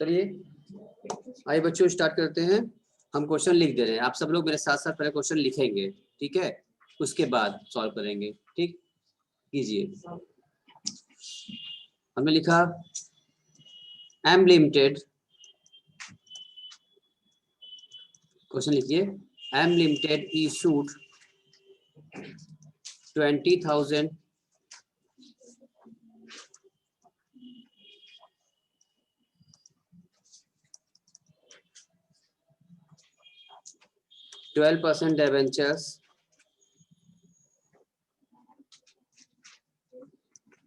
चलिए आइए बच्चों स्टार्ट करते हैं। हम क्वेश्चन लिख दे रहे हैं, आप सब लोग मेरे साथ साथ पहले क्वेश्चन लिखेंगे, ठीक है, उसके बाद सॉल्व करेंगे। ठीक, कीजिए। हमने लिखा एम लिमिटेड, क्वेश्चन लिखिए। M limited issued 20,000 12% debentures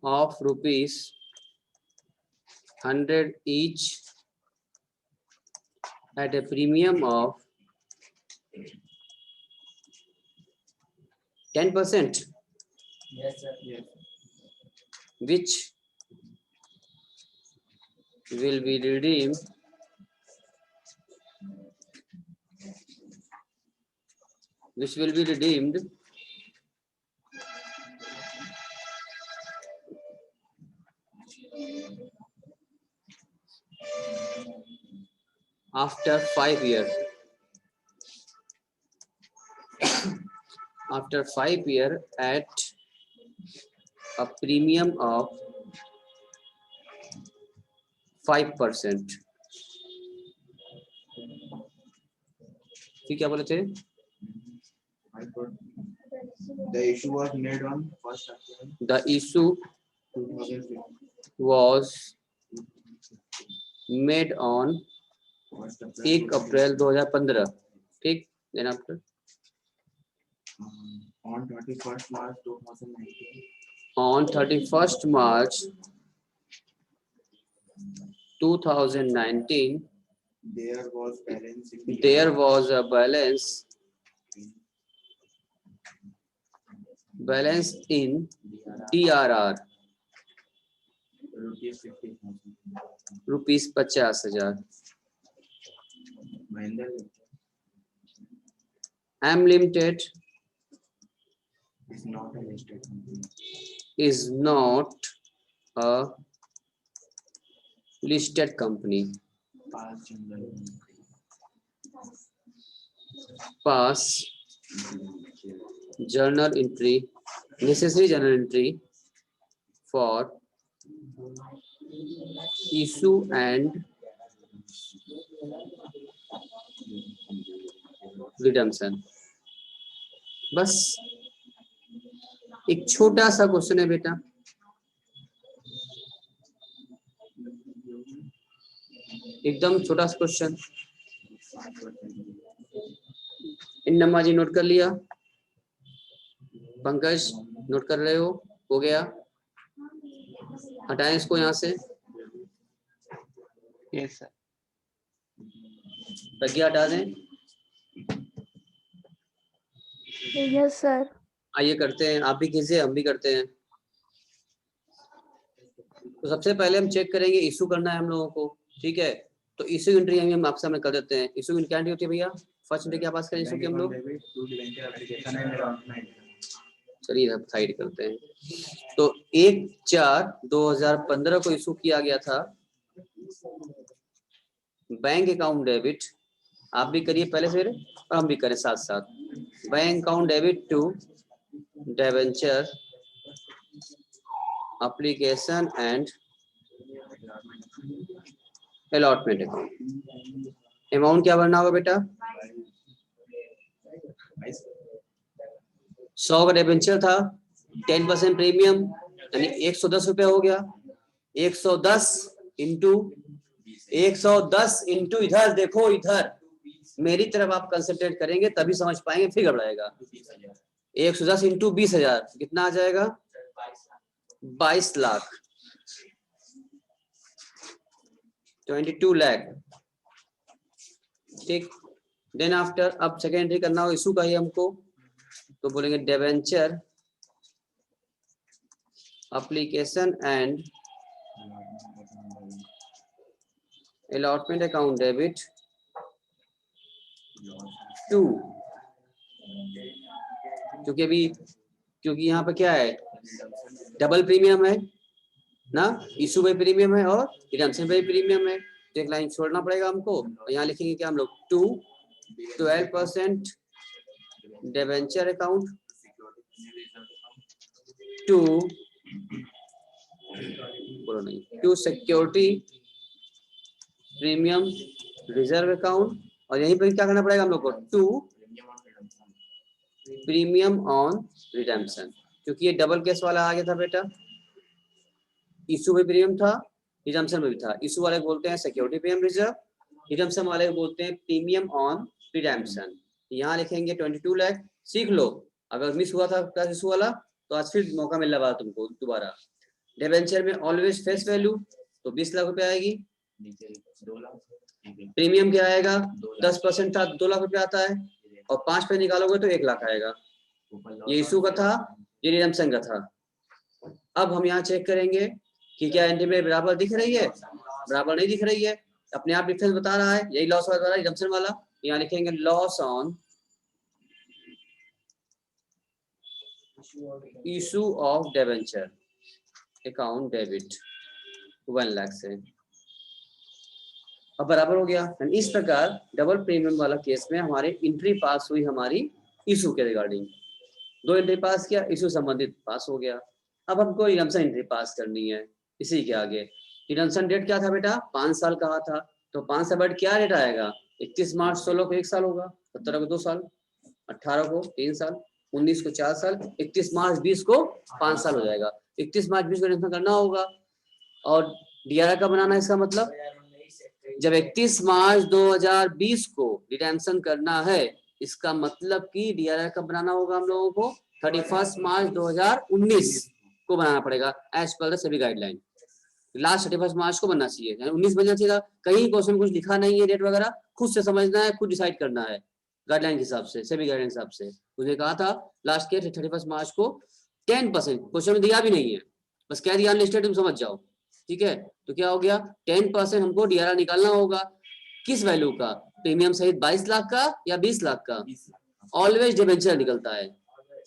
of rupees 100 each at a premium of 10%. Yes, sir. Yes. Which will be redeemed after 5 years. After 5 years at a premium of 5%. ठीक, क्या बोले थे? The issue was made on 1st April. The issue 2015. was made on 1 अप्रैल 2015. ठीक, then after On 31st March 2019. On 31st March 2019, There was balance. there was a balance in DRR rupees 50,000. M Limited is not a listed company. Is not a listed company. Pass journal entry, necessary journal entry for issue and redemption. बस एक छोटा सा question है बेटा, एकदम छोटा सा question. इन number जी note कर लिया? पंकज नोट कर रहे हो गया? हटाएं इसको यहाँ से। Yes, sir. प्रज्ञा हटा दें। Yes sir. आइए करते हैं, आप भी कीजिए, हम भी करते हैं। तो सबसे पहले हम चेक करेंगे, इशू करना है हम लोगों को, ठीक है। तो इशू एंट्री हम आपसे हमें कर देते हैं। इशू एंट्री क्या एंट्री होती है भैया? फर्स्ट एंट्री क्या पास करें इशू की हम लोग? चलिए अब साइड करते हैं। तो 1/4/2015 को इशू किया गया था बैंक अकाउंट डेबिट। आप भी करिए पहले से और हम भी करें साथ साथ। Bank account debit to debenture application and allotment account. Amount क्या भरना होगा बेटा? 100 का डिबेंचर था, 10% प्रीमियम यानी 110 रुपया हो गया। 110 इंटू इधर देखो, इधर मेरी तरफ आप कंसंट्रेट करेंगे तभी समझ पाएंगे, फिर घबराएगा। 110 इंटू 20,000 कितना आ जाएगा? 22 लाख, 22 लाख। ठीक, देन आफ्टर अब सेकेंडरी करना हो इशू का ही हमको, तो बोलेंगे debenture application and allotment account debit to, क्योंकि यहाँ पे क्या है, डबल प्रीमियम है ना, इशू पे प्रीमियम है और रिडम्पशन पे प्रीमियम है, तो एक लाइन छोड़ना पड़ेगा हमको और यहाँ लिखेंगे क्या हम लोग 12% debenture account to security premium reserve account, और यहीं पर क्या करना पड़ेगा हम लोग को, टू प्रीमियम ऑन रिडेम्पशन, क्योंकि ये डबल केस वाला आ गया था बेटा, इशू में प्रीमियम था, रिडेम्पशन में भी था। इशू वाले बोलते हैं सिक्योरिटी प्रीमियम रिजर्व, रिडेम्पशन वाले बोलते हैं प्रीमियम ऑन रिडेम्पशन। यहाँ लिखेंगे 22 लाख, सीख लो, अगर मिस हुआ था क्लास इशू वाला तो आज फिर मौका मिल रहा तुमको दोबारा। डिबेंचर में ऑलवेज फेस वैल्यू तो 20 लाख रुपए आएगी, प्रीमियम क्या आएगा, 10% था 2 लाख रुपए आता है, और 5 पे निकालोगे तो 1 लाख आएगा। ये इशू का था, ये रिडेम्पशन का था। अब हम यहाँ चेक करेंगे कि क्या एंट्री में बराबर दिख रही है, बराबर नहीं दिख रही है, अपने आप डिफरेंस बता रहा है, यही लॉस वाला रिडेम्पशन वाला। यहाँ लिखेंगे loss on issue of debenture account debit 1 lakh से, अब बराबर हो गया। इस प्रकार डबल प्रीमियम वाला केस में हमारे एंट्री पास हुई हमारी इशू के रिगार्डिंग, 2 एंट्री पास किया, इशू संबंधित पास हो गया। अब हमको रिडम्पशन एंट्री पास करनी है, इसी के आगे रिडम्पशन डेट क्या था बेटा, 5 साल कहा था, तो 5 से बढ़ क्या डेट आएगा, 31 मार्च 16 को 1 साल होगा, 17 को 2 साल, 18 को 3 साल, 19 को 4 साल, 31 मार्च 20 को 5 साल हो जाएगा। 31 मार्च 20 को रिडम्पशन करना होगा, और डीआरआर का बनाना है, इसका मतलब जब 31 मार्च 2020 को रिडेम्पशन करना है, इसका मतलब कि डीआरआर कब बनाना होगा हम लोगों को, 31 मार्च 2019 को बनाना पड़ेगा as per the SEBI guideline. Last 31 March को बनना चाहिए, 19 बनना चाहिए। कहीं क्वेश्चन कुछ लिखा नहीं है डेट वगैरह, खुद से समझना है, खुद डिसाइड करना है गाइडलाइन के हिसाब से, सेबी गाइडलाइन के हिसाब से। मुझे कहा था लास्ट के 31 मार्च को 10%, क्वेश्चन में दिया भी नहीं है, बस कह दिया अनलिस्टेड, तुम समझ जाओ, ठीक है। तो क्या हो गया, 10% हमको डीआरआर निकालना होगा, किस वैल्यू का, प्रीमियम सहित 22 लाख का या 20 लाख का, ऑलवेज डिबेंचर निकलता है,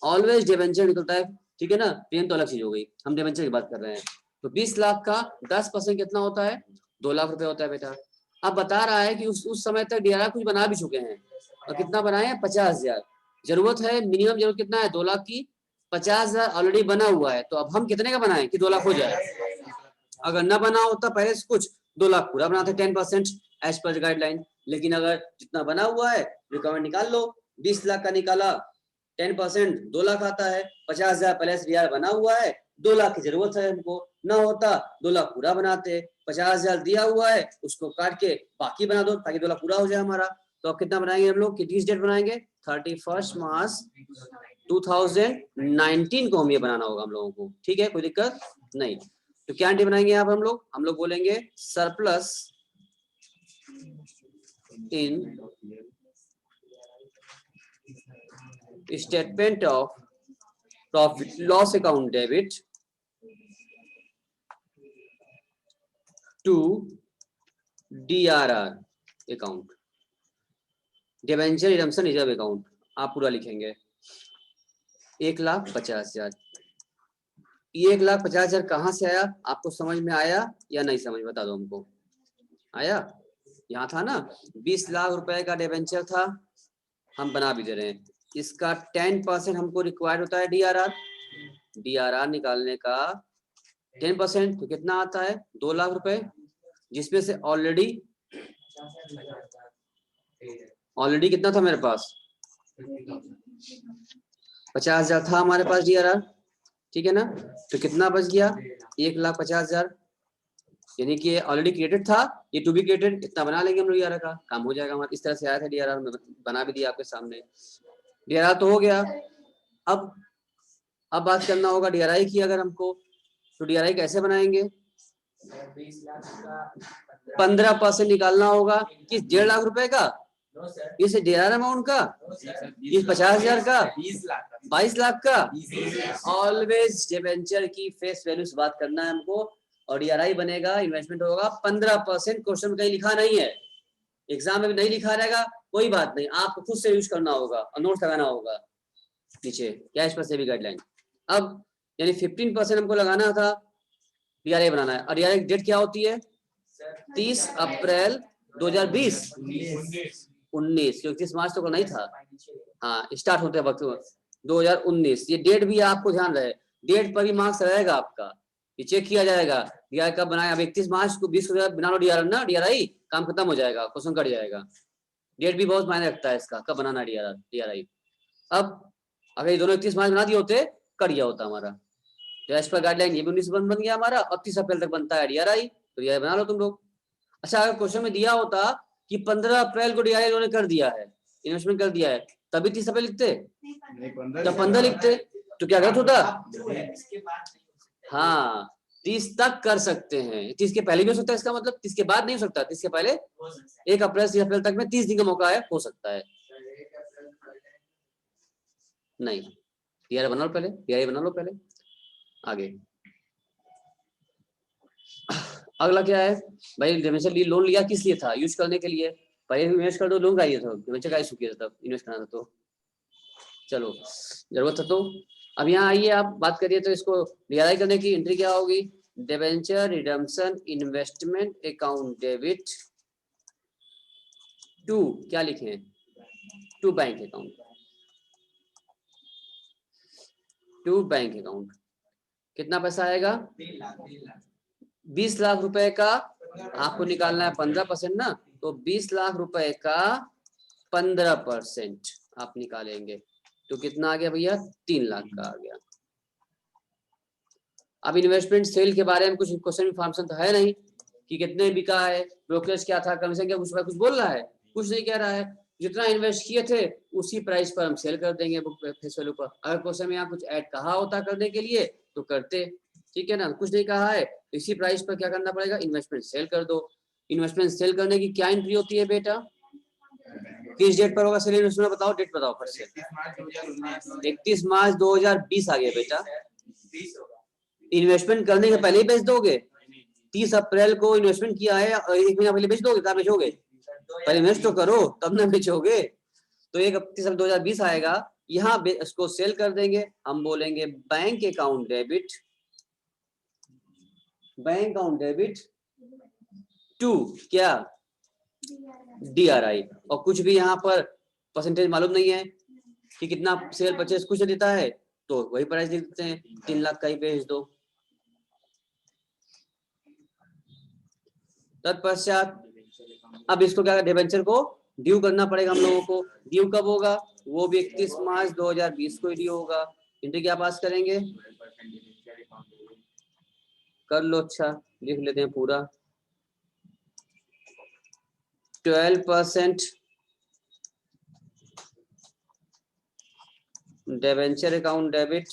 ऑलवेज डिबेंचर निकलता है, ठीक है ना। प्रीमियम तो अलग चीज हो गई, हम डिबेंचर की बात कर रहे हैं। तो 20 लाख का 10% कितना होता है, 2 लाख रुपए होता है बेटा। अब बता रहा है कि उस समय तक डीआरआर कुछ बना भी चुके हैं, और कितना बनाए हैं, 50,000। जरूरत है, मिनिमम जरूरत कितना है, 2 लाख की, 50,000 ऑलरेडी बना हुआ है, तो अब हम कितने का बनाए कि 2 लाख हो जाए। अगर न बना होता पहले से कुछ, 2 लाख पूरा बनाते 10% एज पर गाइडलाइन, लेकिन अगर जितना बना हुआ है रिकमेंड निकाल लो, 20 लाख का निकाला, 10% 2 लाख आता है, 50,000 पहले से डीआर बना हुआ है, 2 लाख की जरूरत है हमको, ना होता 2 लाख पूरा बनाते, 50,000 दिया हुआ है उसको काट के बाकी बना दो ताकि 2 लाख पूरा हो जाए हमारा। तो अब कितना बनाएंगे हम लोग, किस डेट बनाएंगे, 31 मार्च 2019 को हम ये बनाना होगा हम लोगों को, ठीक है, कोई दिक्कत नहीं। तो क्या एंट्री बनाएंगे आप, हम लोग बोलेंगे surplus in statement of profit loss account debit to DRR account, debenture redemption reserve account, आप पूरा लिखेंगे 1,50,000। ये 1,50,000 कहाँ से आया, आपको समझ में आया या नहीं समझ, बता दो हमको, आया। यहाँ था ना 20 लाख रुपए का डिबेंचर था, हम बना भी दे रहे हैं, इसका 10% हमको रिक्वायर्ड होता है डीआरआर, डीआरआर निकालने का 10% तो कितना आता है, 2 लाख रुपए, जिसमें से ऑलरेडी कितना था मेरे पास, 50,000 था हमारे पास डीआरआर, ठीक है ना। तो कितना बच गया, 1,50,000, यानी कि ऑलरेडी क्रिएटेड था, ये टू बी क्रिएटेड, इतना बना लेंगे हम लोग, डीआरआर का काम हो जाएगा हमारा। इस तरह से आया था डीआरआर, बना भी दिया आपके सामने, डीआरआर तो हो गया। अब बात करना होगा डीआरआई की, अगर हमको, तो डीआरआई कैसे बनाएंगे, 15% निकालना होगा, किस 1.5 लाख रुपए का, इस डीआरआर अमाउंट का, इस 50,000 का, 22 लाख का, ऑलवेज डिबेंचर की फेस वैल्यू से बात करना है हमको, और डीआरआई बनेगा, इन्वेस्टमेंट होगा 15%। क्वेश्चन कहीं लिखा नहीं है, एग्जाम में भी नहीं लिखा रहेगा, कोई बात नहीं, आपको खुद से यूज करना होगा और नोट लगाना होगा नीचे, कैश पर सेवी गाइडलाइन। अब यानी 15% हमको लगाना था, डीआरआई बनाना है, और डीआरआई डेट क्या होती है, 30 अप्रैल 2020 19, 31 मार्च तो को नहीं था। हाँ, स्टार्ट होते वक्त 2019। ये डेट भी आपको ध्यान रहे, डेट पर भी मार्क्स रहेगा आपका, ये चेक किया जाएगा डीआर कब बनाया। अब 31 मार्च को 20 को बना लो डीआर ना, डीआरआई काम खत्म हो जाएगा, क्वेश्चन कट जाएगा। डेट भी बहुत मायने रखता है इसका, कब बनाना डीआरआई। अब अगर ये दोनों 31 मार्च बना दिए होते, कट गया होता हमारा। तो एज पर गाइडलाइन ये भी 19 बन गया हमारा, और 30 अप्रैल तक बनता है डीआरआई, तो डीआरआई बना लो तुम लोग। अच्छा, अगर क्वेश्चन में दिया होता कि 15 अप्रैल को डीआरआई उन्होंने कर दिया है, इन्वेस्टमेंट कर दिया है, तभी 30 अप्रैल लिखते, तब 15 लिखते, तो क्या गलत होता? हाँ, 30 तक कर सकते हैं, 30 के पहले भी हो सकता है, इसका मतलब 30 के बाद नहीं हो सकता, 30 के पहले 1 अप्रैल से 30 अप्रैल तक में 30 दिन का मौका है, हो सकता है। नहीं, डीआरआई बना लो पहले, डीआरआई बना लो पहले। आगे अगला क्या है भाई, डिवेंचर लोन लिया किस लिए था? यूज करने के लिए, पहले इन्वेस्ट कर दो, लोन का ये था, डिवेंचर का इशू किया था, तब इन्वेस्ट करना था, तो चलो जरूरत है। तो अब यहाँ आइए, आप बात करिए, तो इसको डीआरआई करने की एंट्री क्या होगी? Debenture redemption investment account debit to, क्या लिखे हैं? To bank account, to bank account. कितना पैसा आएगा? 20 लाख रुपए का आपको निकालना है 15% ना, तो 20 लाख रुपए का 15% आप निकालेंगे, तो कितना आ गया भैया? 3 लाख का आ गया। अब इन्वेस्टमेंट सेल के बारे में कुछ क्वेश्चन इन्फॉर्मेशन तो है नहीं कि कितने बिका है, ब्रोकरेज क्या था, कमीशन क्या, कुछ बोल रहा है? कुछ नहीं कह रहा है। जितना इन्वेस्ट किए थे उसी प्राइस पर हम सेल कर देंगे बुक फेस वैल्यू पर। अगर क्वेश्चन में यहाँ कुछ ऐड कहा होता करने के लिए तो करते, ठीक है ना? कुछ नहीं कहा है, इसी प्राइस पर क्या करना पड़ेगा? इन्वेस्टमेंट सेल कर दो। इन्वेस्टमेंट सेल करने की क्या एंट्री होती है बेटा? किस डेट पर होगा सेल इन्वेस्टमेंट? बताओ डेट, बताओ फट से। 31 मार्च 2020 आ गया बेटा। इन्वेस्टमेंट करने के पहले ही बेच दोगे? 30 अप्रैल को इन्वेस्टमेंट किया है, 1 महीना पहले बेच दोगे? क्या बेचोगे? पहले इन्वेस्ट तो करो तब ना बेचोगे। तो 31 अप्रैल 2020 आएगा, यहाँ इसको सेल कर देंगे। हम बोलेंगे bank account debit, bank account debit to क्या? डीआरआई। और कुछ भी यहाँ पर परसेंटेज मालूम नहीं है कि कितना सेल परचेज, कुछ देता है तो वही प्राइस लिख देते हैं, 3 लाख का ही बेच दो। तत्पश्चात अब इसको क्या, डिबेंचर को ड्यू करना पड़ेगा हम लोगों को। ड्यू कब होगा? वो भी 31 मार्च 2020 को ही ड्यू होगा। एंट्री क्या पास करेंगे? कर लो, अच्छा लिख लेते हैं पूरा। 12% डिबेंचर अकाउंट डेबिट।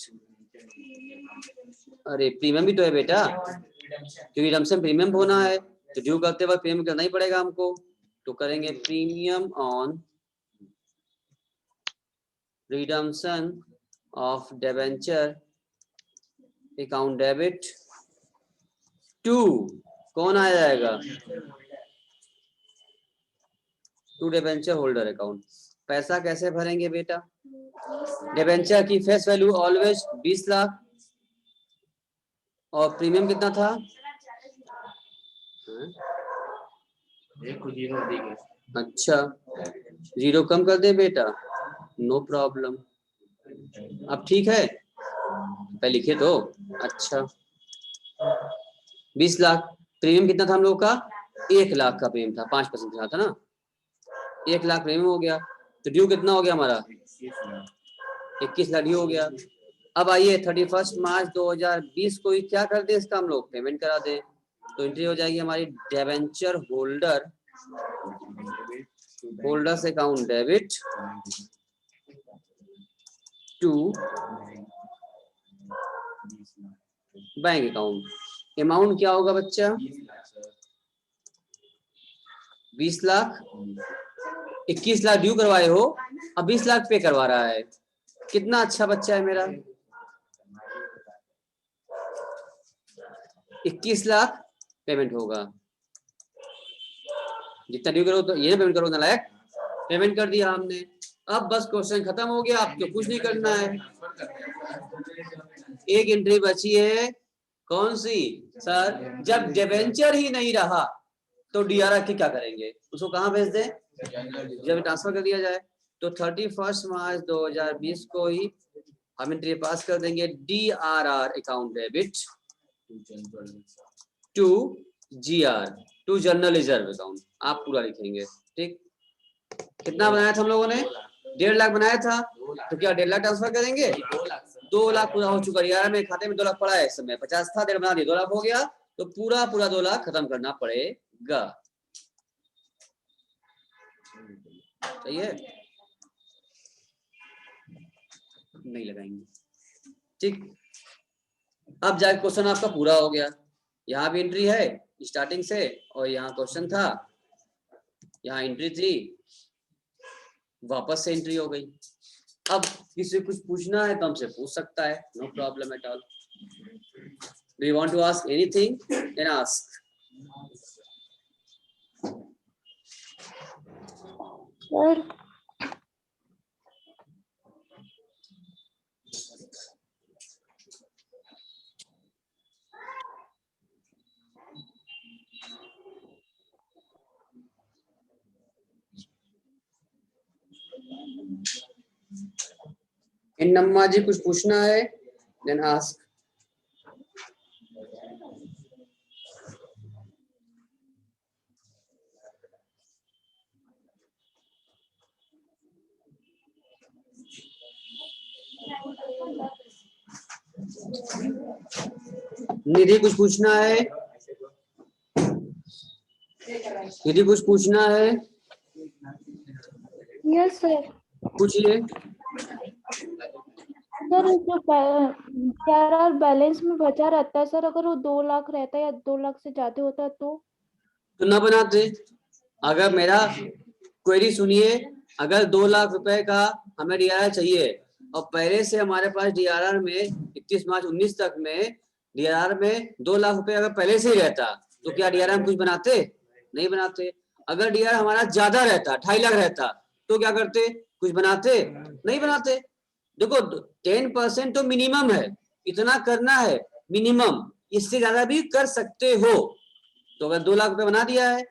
अरे प्रीमियम भी तो है बेटा, क्योंकि रिडम्पशन प्रीमियम होना है, तो ड्यू करते वक्त प्रीमियम करना ही पड़ेगा हमको। तो करेंगे premium on redemption of debenture account debit to, कौन आ जाएगा? To debenture holder account. पैसा कैसे भरेंगे बेटा? डिबेंचर की फेस वैल्यू ऑलवेज 20 लाख, और प्रीमियम कितना था? अच्छा, 0 कम कर दे बेटा, नो प्रॉब्लम। अब ठीक है, पहले लिखे तो अच्छा। 20 लाख, प्रीमियम कितना था हम लोग का? 1 लाख का प्रीमियम था, 5% था ना, 1 लाख प्रीमियम हो गया। तो ड्यू कितना हो गया हमारा? 21 लाख ड्यू हो गया। अब आइए 31 मार्च 2020 को ही क्या कर दे, इसका हम लोग पेमेंट करा दें। तो एंट्री हो जाएगी हमारी debenture holder, holders account debit to bank account. Amount क्या होगा बच्चा? 20 लाख, 21 लाख ड्यू करवाए हो, अब 20 लाख पे करवा रहा है। कितना अच्छा बच्चा है मेरा। 21 लाख पेमेंट होगा, जितना ड्यू करो तो ये पेमेंट करो, नालायक। पेमेंट कर दिया हमने। अब बस क्वेश्चन खत्म हो गया, आपको कुछ नहीं करना है। एक एंट्री बची है, कौन सी सर? जब डिबेंचर ही नहीं रहा तो DRR की क्या करेंगे, उसको कहाँ भेज दें, जब ट्रांसफर कर दिया जाए। तो 31 मार्च 2020 को ही हम एंट्री पास कर देंगे, DRR account debit to GR to general reserve account, आप पूरा लिखेंगे। ठीक, कितना बनाया था हम लोगों ने, 1.5 लाख बनाया था, तो क्या 1.5 लाख ट्रांसफर करेंगे, 2 लाख पूरा हो चुका। यार मेरे खाते में 2 लाख पड़ा है इस समय, 50 था, 1.5 बना दिया, 2 लाख हो गया, तो पूरा 2 लाख खत्म करना पड़ेगा। सही है, नहीं लगाएंगे। ठीक, अब जाके क्वेश्चन आपका पूरा हो गया। यहाँ भी एंट्री है स्टार्टिंग से, और यहाँ क्वेश्चन था, यहाँ एंट्री थी, वापस से एंट्री हो गई। अब किसी कुछ पूछना है तो हमसे पूछ सकता है, no problem at all. Do you want to ask anything, then ask. Sir इन नम्मा जी कुछ पूछना है, देन आस्क। निधि कुछ पूछना है, निधि कुछ पूछना है, यस सर। पूछिए। सर जो DRR बैलेंस में बचा रहता है सर, अगर वो 2 लाख रहता है या 2 लाख से ज्यादा होता है तो ना बनाते। अगर मेरा क्वेरी सुनिए, अगर 2 लाख रुपए का हमें DRR चाहिए और पहले से हमारे पास DRR में 31 मार्च 19 तक में DRR में 2 लाख रुपए अगर पहले से ही रहता, तो क्या DRR हम कुछ बनाते, नहीं बनाते। अगर DRR हमारा ज्यादा रहता, 2.5 लाख रहता, तो क्या करते, कुछ बनाते, नहीं बनाते। देखो 10% तो मिनिमम है, इतना करना है मिनिमम, इससे ज्यादा भी कर सकते हो। तो अगर 2 लाख रुपए बना दिया है,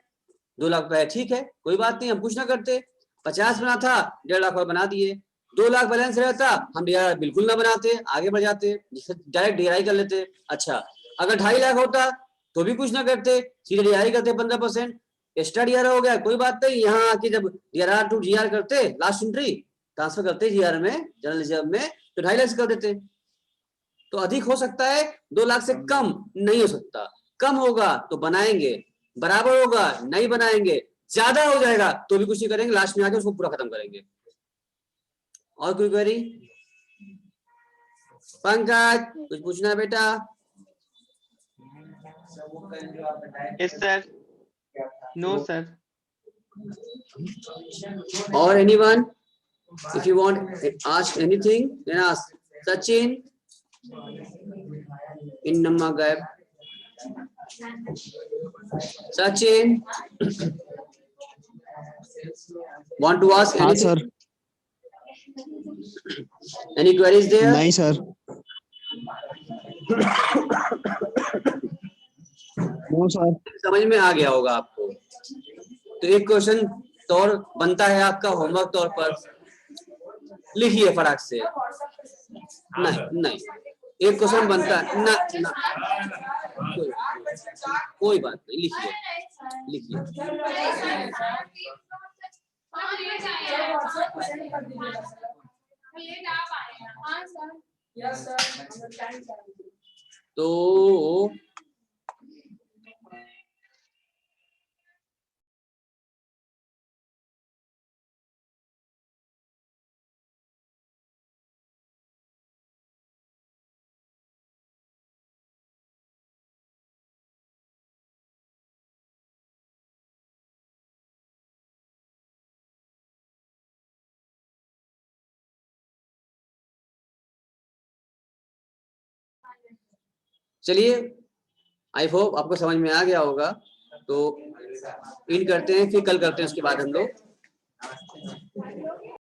2 लाख रुपए ठीक है, कोई बात नहीं, हम कुछ ना करते। 50 बना था, 1.5 लाख रुपए बना दिए। 2 लाख बैलेंस रहता, हम DRR बिल्कुल ना बनाते, आगे बढ़ जाते, डायरेक्ट DRI कर लेते। अच्छा, अगर 2.5 लाख होता तो भी कुछ ना करते, सीधे DRI करते 15%, एक्स्ट्रा DRR हो गया, कोई बात नहीं। यहाँ आके जब DRR टू GR करते, लास्ट एंट्री ट्रांसफर करते GR में, जनरल रिजर्व में, तो 2.5 लाख से कर देते। तो अधिक हो सकता है, 2 लाख से कम नहीं हो सकता। कम होगा तो बनाएंगे, बराबर होगा नहीं बनाएंगे, ज्यादा हो जाएगा तो भी कुछ नहीं करेंगे, लास्ट में आके उसको पूरा खत्म करेंगे। और कोई क्वेरी? पंकज कुछ पूछना है बेटा? Yes sir, no sir. और anyone, if you want ask anything then ask. Sachin in Namma Gap. Sachin want to ask हाँ anything? Sir. Any queries there? नहीं सर। No sir. समझ में आ गया होगा आपको। तो एक क्वेश्चन तौर बनता है आपका होमवर्क तौर पर, लिखिए फटाक से। नहीं नहीं, एक क्वेश्चन बनता है ना, ना कोई बात नहीं, लिखिए लिखिए। तो चलिए, आई होप आपको समझ में आ गया होगा। तो इन करते हैं, फिर कल करते हैं उसके बाद हम लोग।